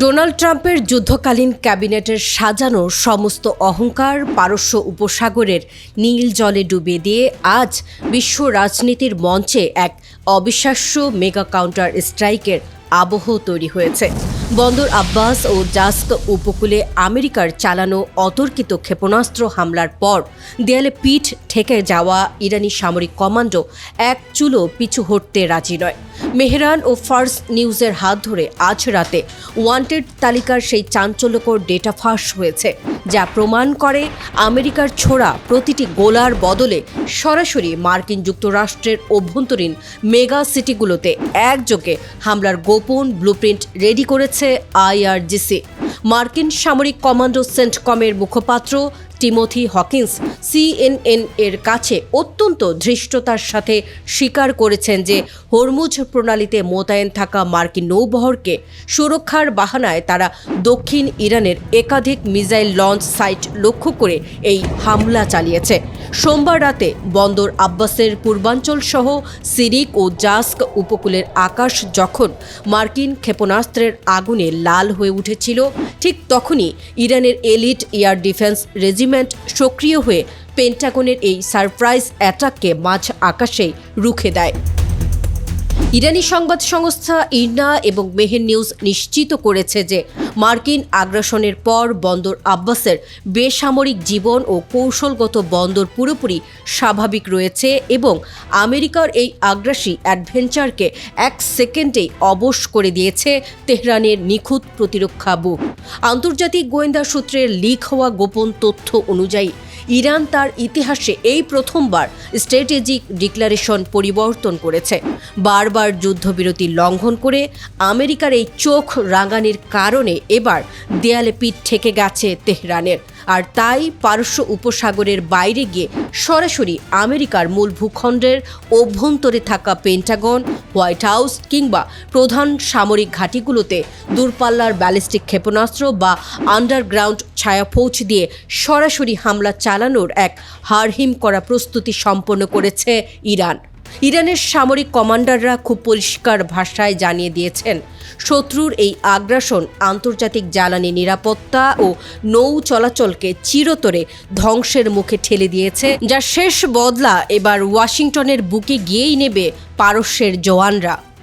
Donald ট্রাম্পের যুদ্ধকালীন ক্যাবিনেটের সাজানো সমস্ত অহংকার পারস্য উপসাগরের নীল জলে ডুবিয়ে দিয়ে আজ বিশ্ব রাজনীতির মঞ্চে এক অবিশ্বাস্য মেগা কাউন্টার স্ট্রাইকের আবহ তৈরি হয়েছে। বন্দর আব্বাস ও জাস্ক উপকূলে আমেরিকার চালানো অতর্কিত ক্ষেপণাস্ত্র হামলার পর দেয়ালে পিঠ ঠেকে যাওয়া ইরানি সামরিক কমান্ডো এক চুলো পিছু হটতে রাজি নয়। মেহরান ও ফার্স নিউজের হাত ধরে আজ রাতে ওয়ান্টেড তালিকার সেই চাঞ্চল্যকর ডেটা ফাঁস হয়েছে, যা প্রমাণ করে আমেরিকার ছোড়া প্রতিটি গোলার বদলে সরাসরি মার্কিন যুক্তরাষ্ট্রের অভ্যন্তরীণ মেগা সিটিগুলোতে একযোগে হামলার গোপন ব্লুপ্রিন্ট রেডি করেছে আইআরজিসি। মার্কিন সামরিক কমান্ডো সেন্টকমের মুখপাত্র টিমোথি হকিন্স সিএনএন এর কাছে অত্যন্ত ধৃষ্টতার সাথে স্বীকার করেছেন যে হরমুজ প্রণালীতে মোতায়েন থাকা মার্কিন নৌবহরকে সুরক্ষার বাহানায় তারা দক্ষিণ ইরানের একাধিক মিসাইল লঞ্চ সাইট লক্ষ্য করে এই হামলা চালিয়েছে। সোমবার রাতে বন্দর আব্বাসের পূর্বাঞ্চল সহ সিরিক ও জাস্ক উপকূলের আকাশ যখন মার্কিন ক্ষেপণাস্ত্রের আগুনে লাল হয়ে উঠেছিল, ঠিক তখনই ইরানের এলিট এয়ার ডিফেন্স রেজিমেন্ট সক্রিয় হয়ে পেন্টাগনের এই সারপ্রাইজ অ্যাটাককে মাঝ আকাশেই রুখে দেয়। ইরানি সংবাদ সংস্থা ইরনা এবং মেহের নিউজ নিশ্চিত করেছে যে মার্কিন আগ্রাসনের পর বন্দর আব্বাসের বেসামরিক জীবন ও কৌশলগত বন্দর পুরোপুরি স্বাভাবিক রয়েছে এবং আমেরিকার এই আগ্রাসী অ্যাডভেঞ্চারকে এক সেকেন্ডেই অবশ করে দিয়েছে তেহরানের নিখুঁত প্রতিরক্ষা ব্যুহ। আন্তর্জাতিক গোয়েন্দা সূত্রের লিক হওয়া গোপন তথ্য অনুযায়ী ইরান তার ইতিহাসে এই প্রথমবার স্ট্র্যাটেজিক ডিক্লারেশন পরিবর্তন করেছে। বারবার যুদ্ধবিরতি লঙ্ঘন করে আমেরিকার এই চোখ রাঙানির কারণে এবার দেয়ালে পিঠ ঠেকে গেছে তেহরানের, আর তাই পারস্য উপসাগরের বাইরে গিয়ে সরাসরি আমেরিকার মূল ভূখণ্ডের অভ্যন্তরে থাকা পেন্টাগন, হোয়াইট হাউস কিংবা প্রধান সামরিক ঘাঁটিগুলোতে দূরপাল্লার ব্যালিস্টিক ক্ষেপণাস্ত্র বা আন্ডারগ্রাউন্ড ছায়াপৌঁছ দিয়ে সরাসরি হামলা চালানোর এক হাড়হিম করা প্রস্তুতি সম্পন্ন করেছে ইরান। ইরানের সামরিক কমান্ডাররা খুব পরিষ্কার ভাষায় জানিয়ে দিয়েছেন, শত্রুর এই আগ্রাসন আন্তর্জাতিক জ্বালানি নিরাপত্তা ও নৌ চলাচলকে চিরতরে ধ্বংসের মুখে ঠেলে দিয়েছে, যা শেষ বদলা এবার ওয়াশিংটনের বুকে গিয়েই নেবে পারস্যের জওয়ানরা।